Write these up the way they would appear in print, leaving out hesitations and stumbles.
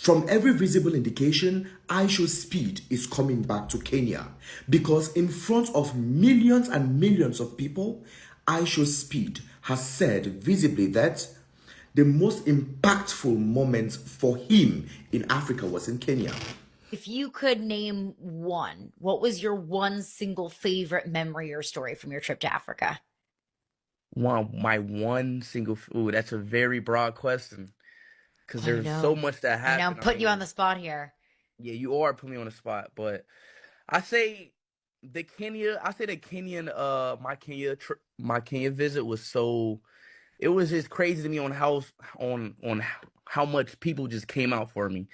From every visible indication, Ishowspeed is coming back to Kenya because in front of millions and millions of people, Ishowspeed has said visibly that the most impactful moments for him in Africa was in Kenya. If you could name one, what was your one single favorite memory or story from your trip to Africa? My one single. Ooh, that's a very broad question because I there's so know. much that I know I'm happened. I putting you on mean, the spot here. yeah, you are putting me on the spot, but I say I say the Kenyan, my Kenya visit was so. It was just crazy to me on how much people just came out for me.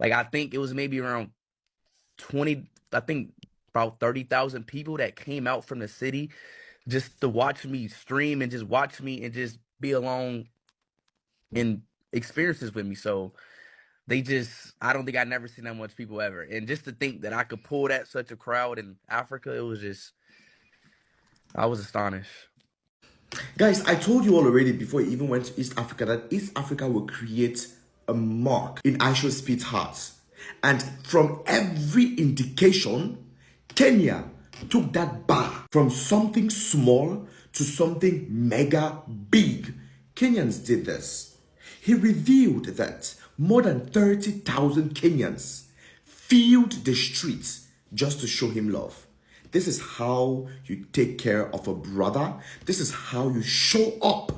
Like I think it was maybe around 20. I think about 30,000 people that came out from the city just to watch me stream and just watch me and just be along in experiences with me. So I don't think I've never seen that much people ever. And just to think that I could pull that such a crowd in Africa, I was astonished. Guys, I told you all already before I even went to East Africa that East Africa will create a mark in Ishowspeed's hearts. And from every indication, Kenya took that bar from something small to something mega big. Kenyans did this. He revealed that more than 30,000 Kenyans filled the streets just to show him love. This is how you take care of a brother. This is how you show up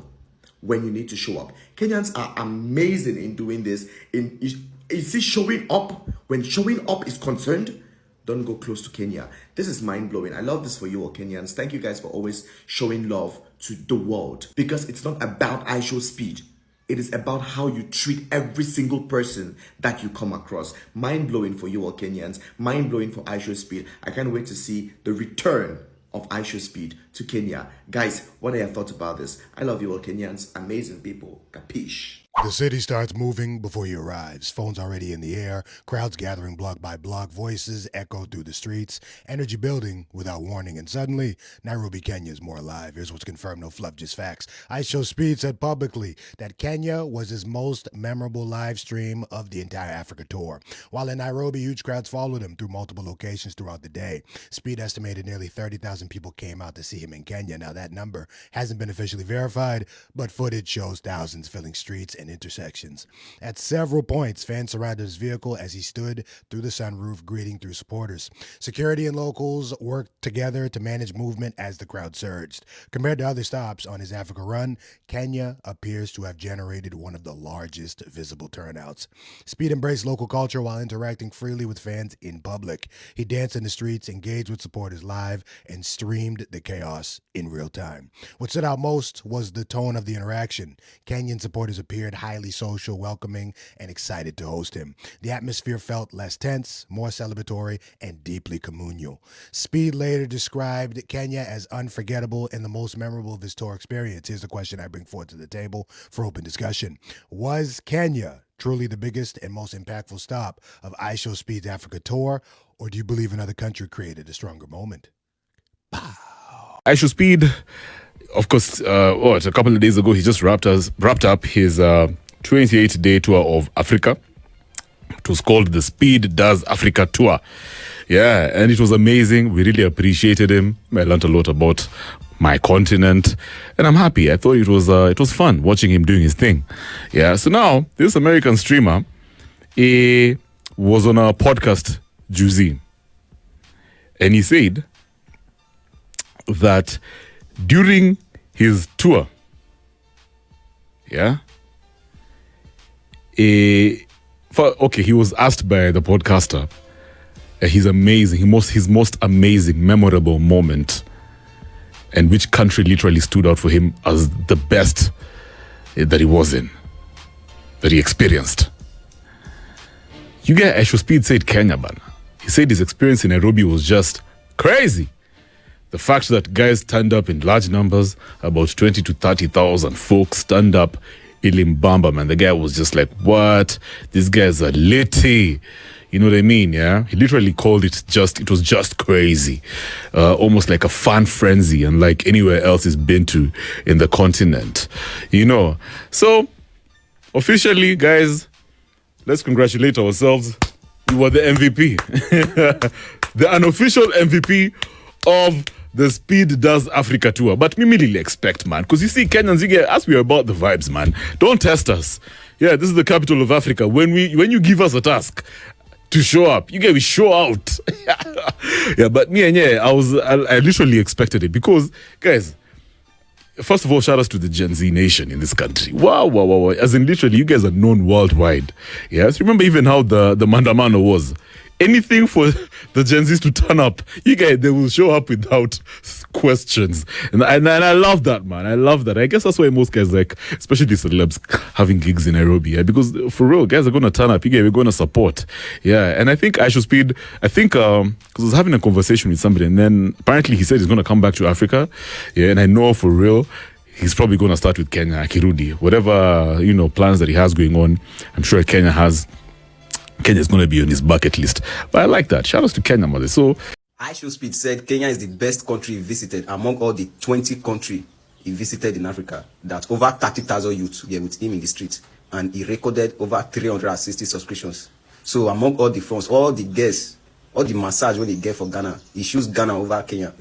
when you need to show up. Kenyans are amazing in doing this. Is it showing up? When showing up is concerned, don't go close to Kenya. This is mind-blowing. I love this for you all Kenyans. Thank you guys for always showing love to the world. Because it's not about Ishowspeed. It is about how you treat every single person that you come across. Mind-blowing for you all Kenyans. Mind-blowing for Ishowspeed. I can't wait to see the return of Ishowspeed to Kenya. Guys, what are your thoughts about this? I love you all Kenyans. Amazing people. Capiche? The city starts moving before he arrives. Phones already in the air, crowds gathering block by block, voices echo through the streets, energy building without warning, and suddenly, Nairobi, Kenya is more alive. Here's what's confirmed, no fluff, just facts. Ishowspeed said publicly that Kenya was his most memorable live stream of the entire Africa tour. While in Nairobi, huge crowds followed him through multiple locations throughout the day. Speed estimated nearly 30,000 people came out to see him in Kenya. Now, that number hasn't been officially verified, but footage shows thousands filling streets and intersections. At several points, fans surrounded his vehicle as he stood through the sunroof greeting through supporters. Security and locals worked together to manage movement as the crowd surged. Compared to other stops on his Africa run, Kenya appears to have generated one of the largest visible turnouts. Speed embraced local culture while interacting freely with fans in public. He danced in the streets, engaged with supporters live, and streamed the chaos in real time. What stood out most was the tone of the interaction. Kenyan supporters appeared highly social, welcoming, and excited to host him. The atmosphere felt less tense, more celebratory, and deeply communal. Speed later described Kenya as unforgettable and the most memorable of his tour experience. Here's the question I bring forward to the table for open discussion. Was Kenya truly the biggest and most impactful stop of Ishowspeed's Africa tour, or do you believe another country created a stronger moment? Ishowspeed, of course, a couple of days ago, he just wrapped up his 28-day tour of Africa. It was called the Speed Does Africa Tour. Yeah, and it was amazing. We really appreciated him. I learned a lot about my continent, and I'm happy. I thought it was fun watching him doing his thing. Yeah, so now this American streamer, he was on a podcast, Juicy, and he said that during his tour, he was asked by the podcaster his most amazing, memorable moment, and which country literally stood out for him as the best that he experienced. You get Ishowspeed said Kenya, bana. He said his experience in Nairobi was just crazy. The fact that guys stand up in large numbers, about 20 to 30,000 folks stand up, Ilimbamba, man. The guy was just like, what? These guys are litty. You know what I mean, yeah? He literally called it was just crazy. Almost like a fan frenzy, unlike anywhere else he's been to in the continent. You know? So, officially, guys, let's congratulate ourselves. You were the MVP, the unofficial MVP of the Speed Does Africa tour. But me really expect, man, because you see, Kenyans, you get us. We're about the vibes, man. Don't test us. Yeah, this is the capital of Africa. When you give us a task to show up, we show out. Yeah, but me and I literally expected it because, guys. First of all, shout outs to the Gen Z nation in this country. Wow. As in, literally, you guys are known worldwide. Yes, remember even how the Mandamano was. Anything for the Gen Zs to turn up, you guys, they will show up without questions. And I love that, man. I love that. I guess that's why most guys, like, especially celebs, having gigs in Nairobi. Yeah? Because for real, guys are going to turn up. You guys, we're going to support. Yeah, and I think because I was having a conversation with somebody, and then apparently he said he's going to come back to Africa. Yeah, and I know for real, he's probably going to start with Kenya, Kirudi. Whatever, plans that he has going on, I'm sure Kenya's going to be on his bucket list. But I like that. Shout outs to Kenya, mother. So, Ishowspeed said Kenya is the best country he visited among all the 20 countries he visited in Africa. That over 30,000 youths were with him in the street, and he recorded over 360 subscriptions. So among all the funds, all the guests, all the massage when they get for Ghana, he choose Ghana over Kenya.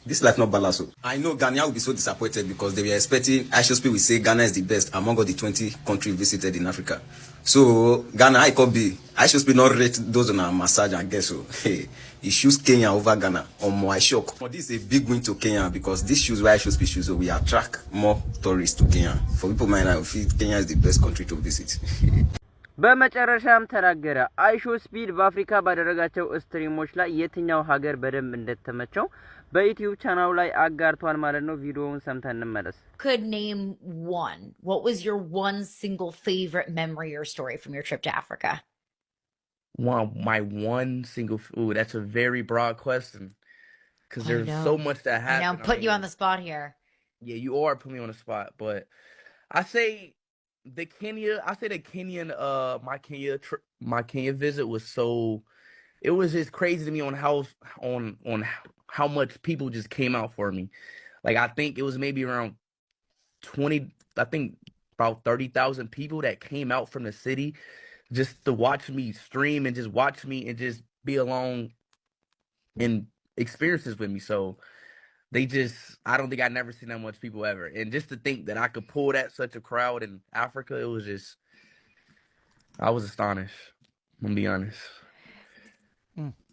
This life not balance. I know Ghana will be so disappointed because they were expecting Ishowspeed will say Ghana is the best among all the 20 countries visited in Africa. So Ghana, I could be Ishowspeed not rate those on a massage and guess so. Hey, he choose Kenya over Ghana. I shock. But this is a big win to Kenya because this shoes where Ishowspeed shoes so we attract more tourists to Kenya. For people might not feel Kenya is the best country to visit. በመጨረሻም ተናገረ። አይሾስፒድ በአፍሪካ ባደረጋቸው ስትሪሞች ላይ የትኛው ሀገር በደንብ እንደተመቸው በዩቲዩብ ቻናሉ ላይ አጋርቷል ማለት ነው። ቪዲዮውን ሰምተን እንመለስ። Could name one. What was your one single favorite memory or story from your trip to Africa? My one single. Ooh, that's a very broad question because there's so much that happened. I know, I'm putting you on the spot here. Yeah, you are putting me on the spot, but I say the Kenyan my Kenya visit was so, it was just crazy to me on how much people just came out for me. Like I think it was maybe around 20, I think about 30,000 people that came out from the city just to watch me stream and just watch me and just be along in experiences with me. So I don't think I've never seen that much people ever. And just to think that I could pull such a crowd in Africa, it was just, I was astonished. I'm gonna be honest.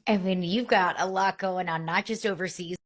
I mean, you've got a lot going on, not just overseas.